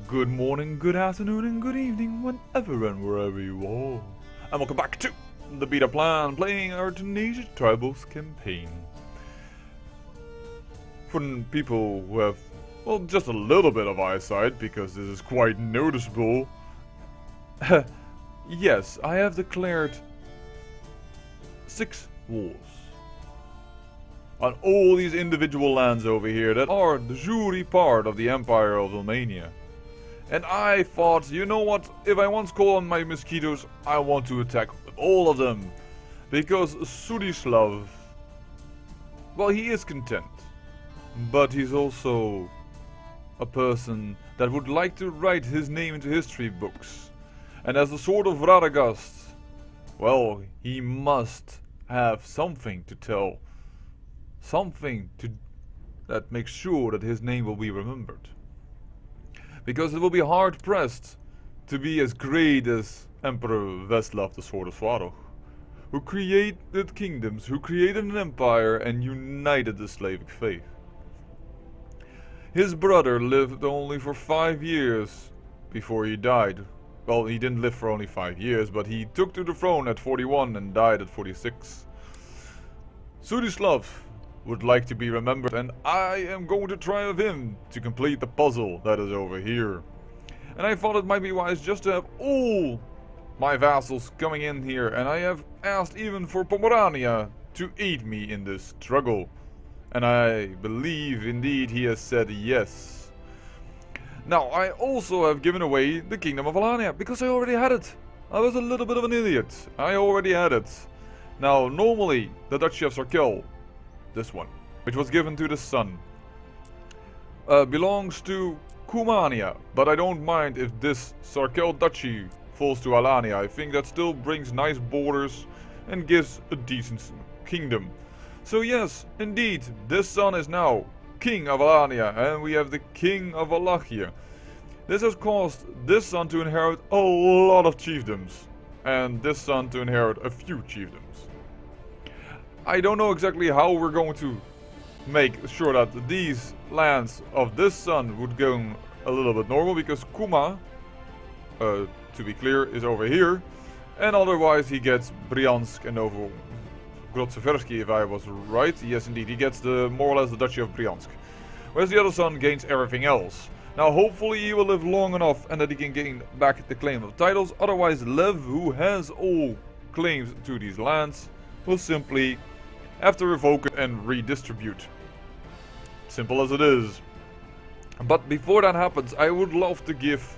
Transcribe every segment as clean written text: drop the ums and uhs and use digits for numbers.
Good morning, good afternoon, and good evening, whenever and wherever you are. And welcome back to the beta plan, playing our Tenacious Tribals campaign. For people who have, well, just a little bit of eyesight, because this is quite noticeable. Yes, I have declared 6 wars on all these individual lands over here that are de jure part of the Empire of Romania. And I thought, you know what, if I once call on my mosquitoes, I want to attack all of them. Because Sudislav, well, he is content. But he's also a person that would like to write his name into history books. And as the sword of Radagast, well, he must have something to tell. Something that makes sure that his name will be remembered. Because it will be hard pressed to be as great as Emperor Veslav the Sword of Swaroch, who created kingdoms, who created an empire and united the Slavic faith. His brother lived only for 5 years before he died. Well, he didn't live for only 5 years, but he took to the throne at 41 and died at 46. Sudislav would like to be remembered, and I am going to try with him to complete the puzzle that is over here. And I thought it might be wise just to have all my vassals coming in here, and I have asked even for Pomerania to aid me in this struggle. And I believe indeed he has said yes. Now, I also have given away the Kingdom of Alania, because I already had it. I was a little bit of an idiot. I already had it. Now, normally, the Duchy of Sarkel, this one, which was given to the son, belongs to Cumania, but I don't mind if this Sarkel Duchy falls to Alania. I think that still brings nice borders and gives a decent kingdom. So yes, indeed, this son is now King of Alania, and we have the King of Wallachia. This has caused this son to inherit a lot of chiefdoms, and this son to inherit a few chiefdoms. I don't know exactly how we're going to make sure that these lands of this son would go a little bit normal, because Kuma, to be clear, is over here, and otherwise he gets Bryansk and Novogrodseversky, if I was right. Yes, indeed, he gets more or less the Duchy of Bryansk, whereas the other son gains everything else. Now, hopefully he will live long enough and that he can gain back the claim of titles. Otherwise, Lev, who has all claims to these lands, will simply have to revoke it and redistribute. Simple as it is. But before that happens, I would love to give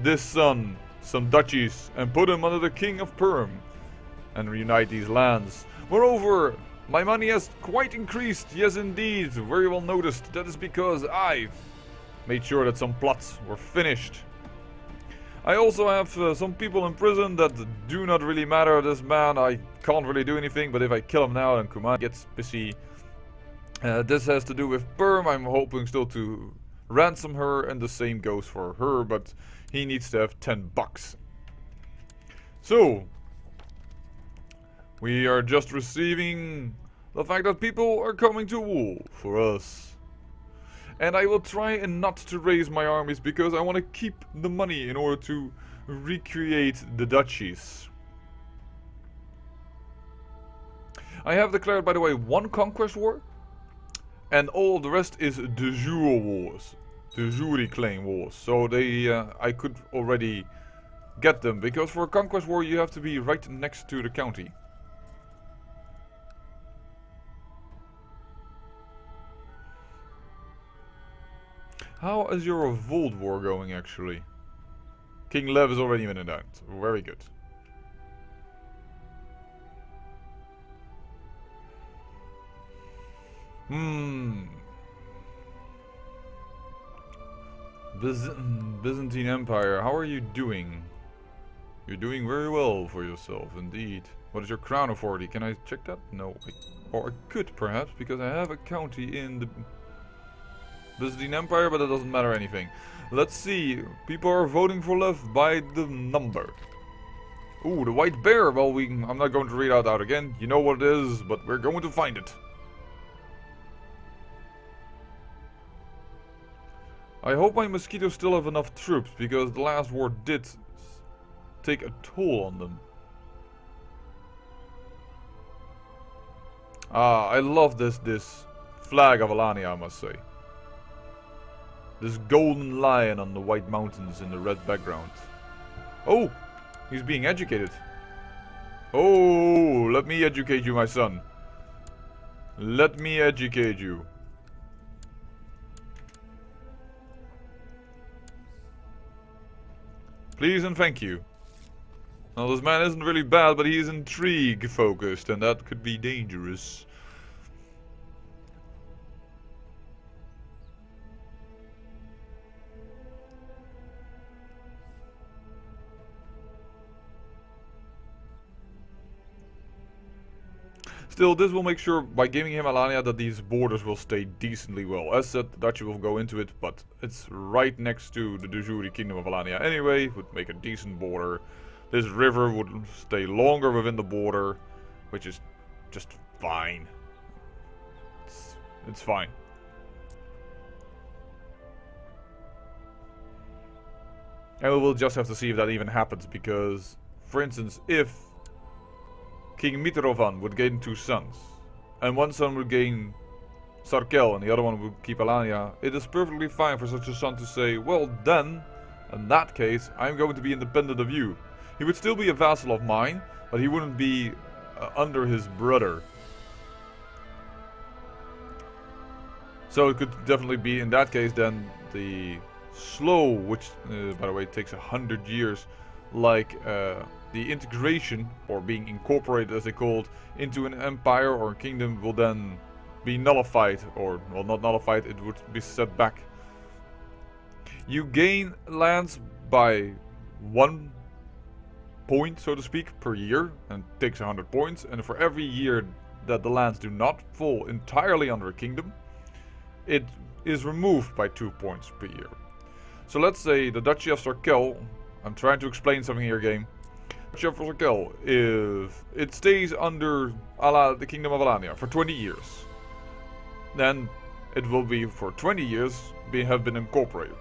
this son some duchies and put him under the King of Perm and reunite these lands. Moreover, my money has quite increased. Yes, indeed, very well noticed. That is because I've made sure that some plots were finished. I also have some people in prison that do not really matter. This man, I can't really do anything, but if I kill him now, then Kuman gets pissy. This has to do with Perm. I'm hoping still to ransom her, and the same goes for her, but he needs to have 10 bucks. So, we are just receiving the fact that people are coming to war for us. And I will try and not to raise my armies, because I want to keep the money in order to recreate the duchies. I have declared, by the way, 1 conquest war, and all the rest is de jure wars, de jure claim wars. So they, I could already get them, because for a conquest war you have to be right next to the county. How is your revolt war going, actually? King Lev is already in it out. Very good. Byzantine Empire, how are you doing? You're doing very well for yourself, indeed. What is your crown authority? Can I check that? No. Or I could, perhaps, because I have a county in the Byzantine Empire, but it doesn't matter anything. Let's see. People are voting for Lev by the number. Ooh, the white bear. Well, I'm not going to read out again. You know what it is, but we're going to find it. I hope my mosquitoes still have enough troops, because the last war did take a toll on them. Ah, I love this flag of Alania, I must say. This golden lion on the white mountains in the red background. Oh, he's being educated. Oh, let me educate you, my son. Let me educate you. Please and thank you. Now, this man isn't really bad, but he's intrigue focused, and that could be dangerous. Still, this will make sure, by giving him Alania, that these borders will stay decently well. As said, the Duchy will go into it, but it's right next to the de jure Kingdom of Alania anyway, would make a decent border. This river would stay longer within the border, which is just fine. It's fine. And we will just have to see if that even happens, because, for instance, if King Mitrovan would gain 2 sons, and one son would gain Sarkel and the other one would keep Alania, it is perfectly fine for such a son to say, well then, in that case, I'm going to be independent of you. He would still be a vassal of mine, but he wouldn't be under his brother. So it could definitely be, in that case, then the slow, which by the way takes 100 years, like the integration, or being incorporated as they called, into an empire or a kingdom will then be nullified, or, well, not nullified, it would be set back. You gain lands by 1 point, so to speak, per year, and it takes 100 points, and for every year that the lands do not fall entirely under a kingdom, it is removed by 2 points per year. So let's say the Duchy of Sarkel, I'm trying to explain something here, game. Duchy of Sarkel, if it stays under the Kingdom of Alania for 20 years, then it will be for 20 years have been incorporated.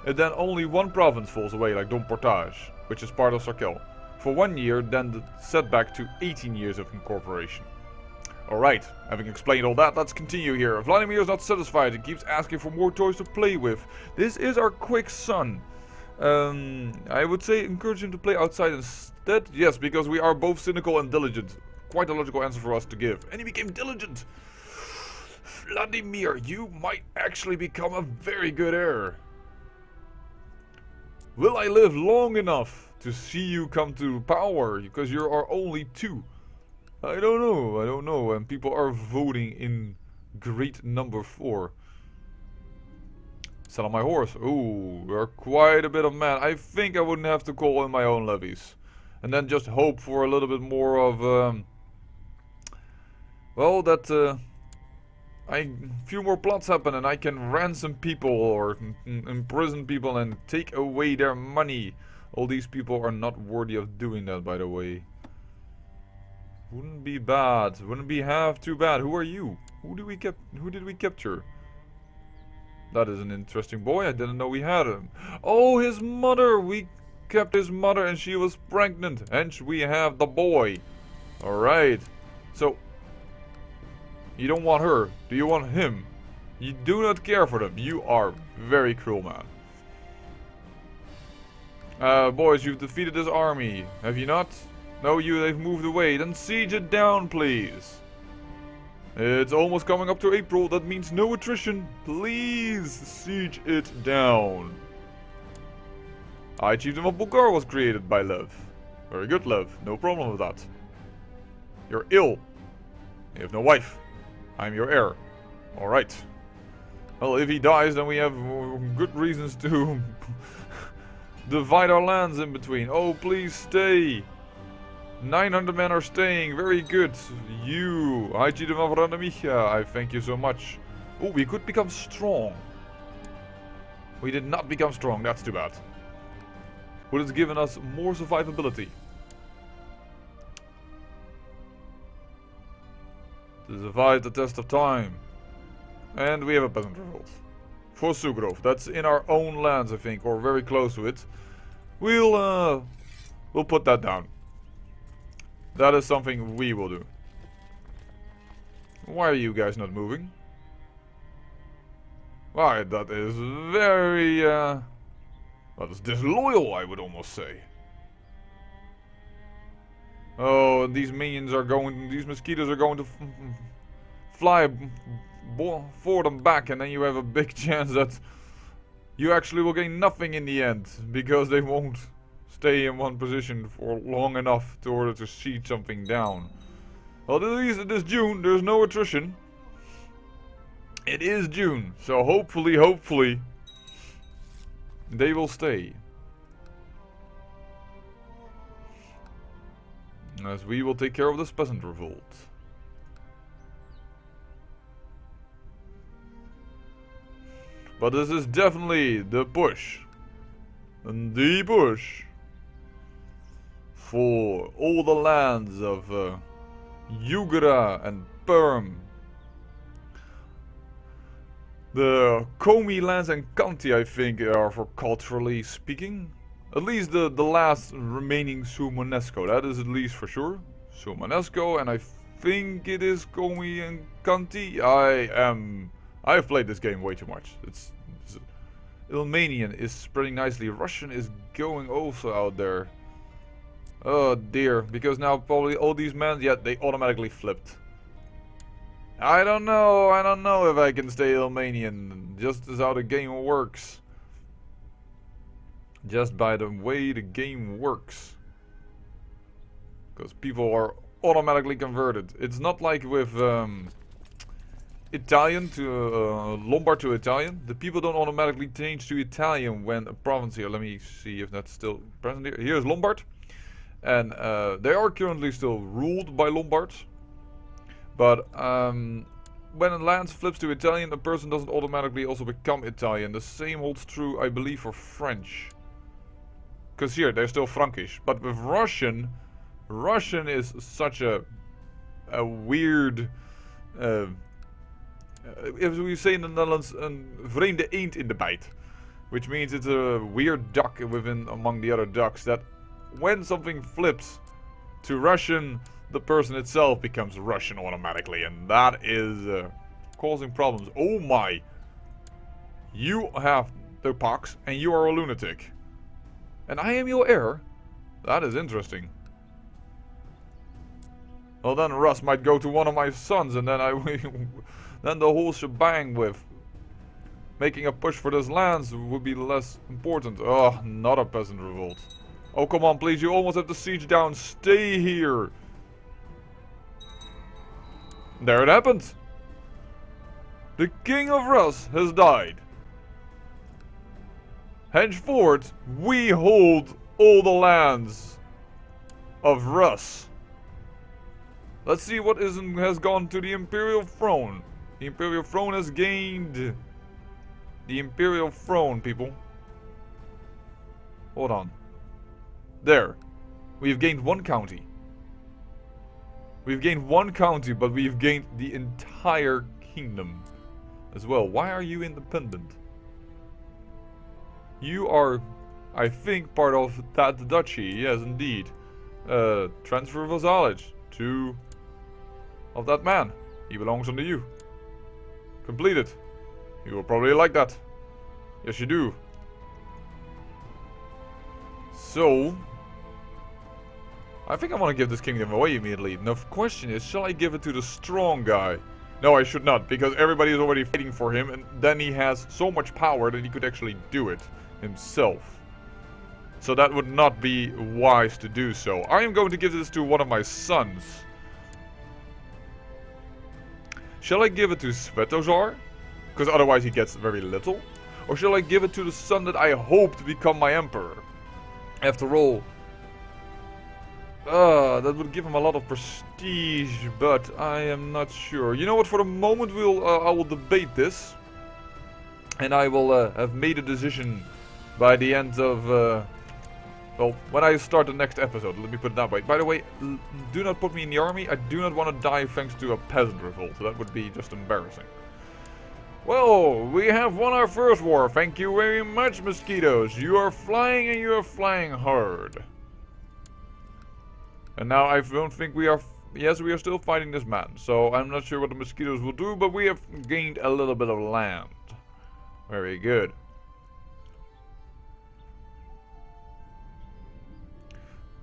And then only 1 province falls away, like Dom Portage, which is part of Sarkel. For 1 year, then the setback to 18 years of incorporation. Alright, having explained all that, let's continue here. Vladimir is not satisfied and keeps asking for more toys to play with. This is our quick son. I would say encourage him to play outside instead. Yes, because we are both cynical and diligent. Quite a logical answer for us to give. And he became diligent. Vladimir, you might actually become a very good heir. Will I live long enough to see you come to power? Because you are only 2. I don't know, and people are voting in great number for. Sell on my horse. Ooh, we're quite a bit of men. I think I wouldn't have to call in my own levies. And then just hope for a little bit more of, well, that a few more plots happen and I can ransom people or imprison people and take away their money. All these people are not worthy of doing that, by the way. Wouldn't be bad. Wouldn't be half too bad. Who are you? Who did we capture? That is an interesting boy. I didn't know we had him. Oh, his mother. We kept his mother and she was pregnant. Hence we have the boy. Alright. So, you don't want her. Do you want him? You do not care for them. You are very cruel, man. Boys, you've defeated this army. Have you not? No, they've moved away. Then siege it down, please. It's almost coming up to April. That means no attrition. Please siege it down. High Chieftain of Bulgar was created by Lev. Very good, Lev. No problem with that. You're ill. You have no wife. I'm your heir. Alright. Well, if he dies, then we have good reasons to divide our lands in between. Oh, please stay. 900 men are staying. Very good. You, High Chieftain of Ranamicha, I thank you so much. Oh, we could become strong. We did not become strong. That's too bad. Would have given us more survivability. To survive the test of time. And we have a peasant revolt. for Sugrove. That's in our own lands, I think, or very close to it. We'll put that down. That is something we will do. Why are you guys not moving? Why, that is very, that is disloyal, I would almost say. Oh, these minions are going, these mosquitoes are going to fly forward and back, and then you have a big chance that you actually will gain nothing in the end, because they won't stay in one position for long enough in order to siege something down. Well, at least it is June, there's no attrition. It is June, so hopefully, they will stay. As we will take care of this peasant revolt. But this is definitely the push. And the push. For all the lands of Yugra and Perm. The Komi lands and Kanti, I think, are, for culturally speaking, at least the last remaining Sumonesco. That is at least for sure. Sumonesco, and I think it is Komi and Kanti. I've played this game way too much. It's Ilmanian is spreading nicely. Russian is going also out there. Oh dear, because now probably all these men, yeah, they automatically flipped. I don't know if I can stay Ilmanian, just as how the game works. Just by the way the game works. Because people are automatically converted. It's not like with Italian to Lombard to Italian. The people don't automatically change to Italian when a province here. Let me see if that's still present here. Here's Lombard. And they are currently still ruled by Lombards. But when a land flips to Italian, a person doesn't automatically also become Italian. The same holds true, I believe, for French. Because here, they're still Frankish. But with Russian, Russian is such a weird... as we say in the Netherlands, een vreemde eend in de bijt. Which means it's a weird duck among the other ducks. That when something flips to Russian, the person itself becomes Russian automatically. And that is causing problems. Oh my! You have the pox and you are a lunatic. And I am your heir? That is interesting. Well, then Russ might go to one of my sons, and then then the whole shebang with making a push for those lands would be less important. Oh, not a peasant revolt. Oh, come on, please, you almost have the siege down. Stay here. There it happened. The King of Rus has died. Henceforth, we hold all the lands of Rus. Let's see what has gone to the Imperial Throne. The Imperial Throne has gained... The Imperial Throne, people. Hold on. There. We've gained one county. We've gained one county, but we've gained the entire kingdom as well. Why are you independent? You are, I think, part of that duchy. Yes, indeed. Transfer vassalage to... of that man. He belongs under you. Completed. You will probably like that. Yes, you do. So... I think I want to give this kingdom away immediately. Now, the question is, shall I give it to the strong guy? No, I should not, because everybody is already fighting for him, and then he has so much power that he could actually do it himself. So that would not be wise to do so. I am going to give this to one of my sons. Shall I give it to Svetozar? Because otherwise he gets very little. Or shall I give it to the son that I hope to become my emperor? After all, that would give him a lot of prestige, but I am not sure. You know what, for the moment I will debate this. And I will have made a decision by the end of, well, when I start the next episode, let me put it that way. By the way, do not put me in the army. I do not want to die thanks to a peasant revolt. That would be just embarrassing. Well, we have won our first war. Thank you very much, mosquitoes. You are flying and you are flying hard. And now I don't think we are... Yes, we are still fighting this man. So I'm not sure what the mosquitoes will do, but we have gained a little bit of land. Very good.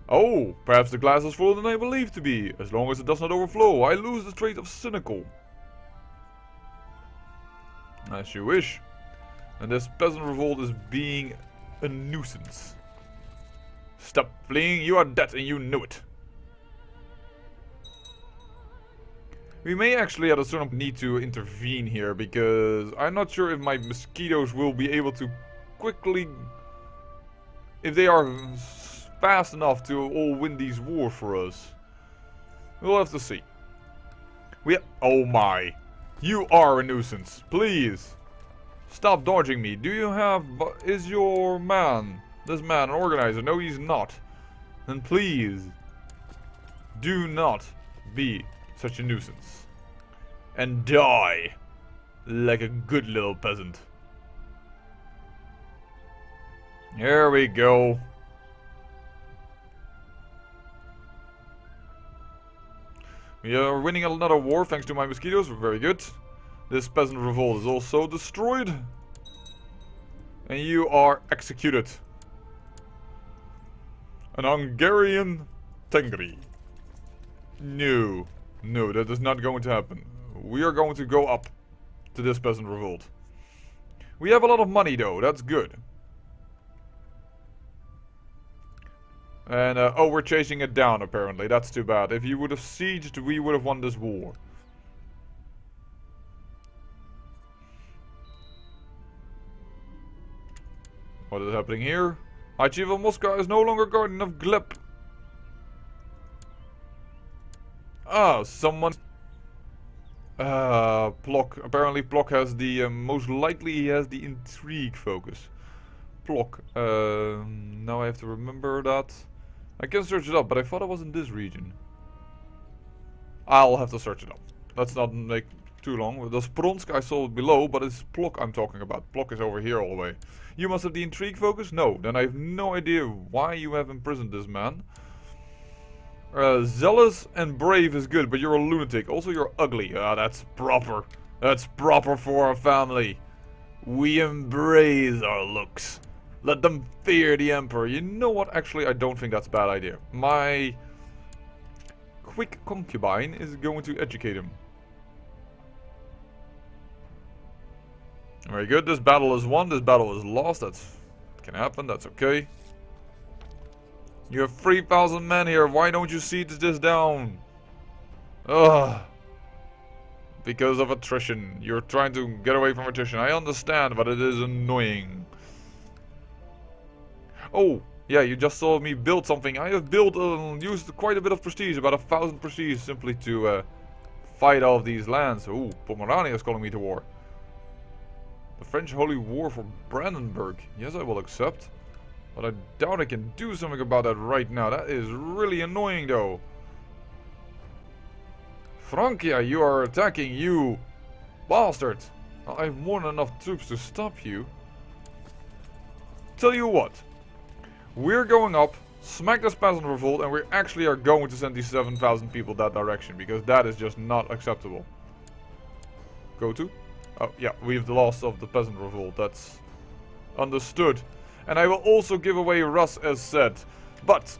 Oh, perhaps the glass is fuller than I believe to be. As long as it does not overflow, I lose the trait of cynical. As you wish. And this peasant revolt is being a nuisance. Stop fleeing, you are dead and you know it. We may actually at a certain point need to intervene here, because I'm not sure if my mosquitoes will be able to quickly... If they are fast enough to all win these wars for us. We'll have to see. Oh my. You are a nuisance. Please. Stop dodging me. Do you have... Is your man... This man an organizer? No, he's not. Then please. Do not be such a nuisance. And die. Like a good little peasant. Here we go. We are winning another war thanks to my mosquitoes. Very good. This peasant revolt is also destroyed. And you are executed. An Hungarian Tengri. No. No, that is not going to happen. We are going to go up to this peasant revolt. We have a lot of money though. That's good. And, oh, we're chasing it down, apparently. That's too bad. If you would have sieged, we would have won this war. What is happening here? High Chief of Moscow is no longer guardian of Gleb. Ah, someone... Plock. Apparently Plock has the... most likely he has the intrigue focus. Plock. Now I have to remember that. I can search it up, but I thought it was in this region. I'll have to search it up. Let's not make too long. The Spronsk I saw below, but it's Plock I'm talking about. Plock is over here all the way. You must have the intrigue focus? No. Then I have no idea why you have imprisoned this man. Zealous and brave is good, but you're a lunatic. Also, you're ugly. Ah, that's proper. That's proper for our family. We embrace our looks. Let them fear the Emperor. You know what? Actually, I don't think that's a bad idea. My quick concubine is going to educate him. Very good. This battle is won. This battle is lost. That can happen. That's okay. You have 3,000 men here. Why don't you siege this down? Ugh. Because of attrition. You're trying to get away from attrition. I understand, but it is annoying. Oh, yeah, you just saw me build something. I have built, used quite a bit of prestige, about 1,000 prestige, simply to fight off these lands. Ooh, Pomerania is calling me to war. The French Holy War for Brandenburg. Yes, I will accept. But I doubt I can do something about that right now. That is really annoying, though. Francia, you are attacking, you bastard. I have more than enough troops to stop you. Tell you what. We're going up, smack this peasant revolt, and we actually are going to send these 7,000 people that direction, because that is just not acceptable. Go to? Oh, yeah, we've lost of the peasant revolt, that's understood. And I will also give away Rus as said. But,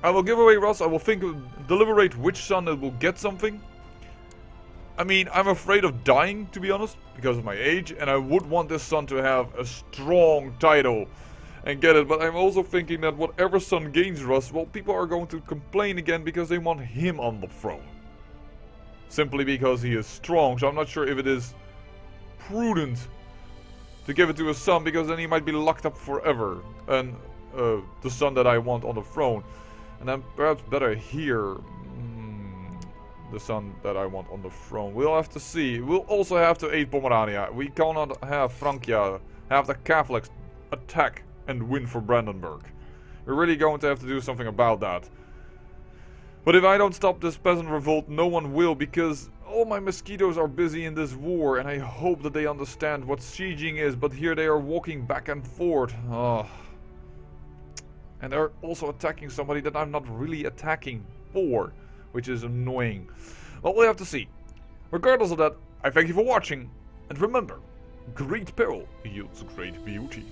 I will give away Rus, I will deliberate which son it will get something. I mean, I'm afraid of dying, to be honest, because of my age, and I would want this son to have a strong title. And get it, but I'm also thinking that whatever son gains Rus, well, people are going to complain again because they want him on the throne. Simply because he is strong, so I'm not sure if it is prudent to give it to a son, because then he might be locked up forever. And the son that I want on the throne. And then perhaps better here, the son that I want on the throne. We'll have to see. We'll also have to aid Pomerania. We cannot have Francia have the Catholics attack and win for Brandenburg. We're really going to have to do something about that. But if I don't stop this peasant revolt, no one will, because all my mosquitoes are busy in this war, and I hope that they understand what sieging is, but here they are walking back and forth. Oh. And they're also attacking somebody that I'm not really attacking for, which is annoying. Well, we'll have to see. Regardless of that, I thank you for watching, and remember, great peril yields great beauty.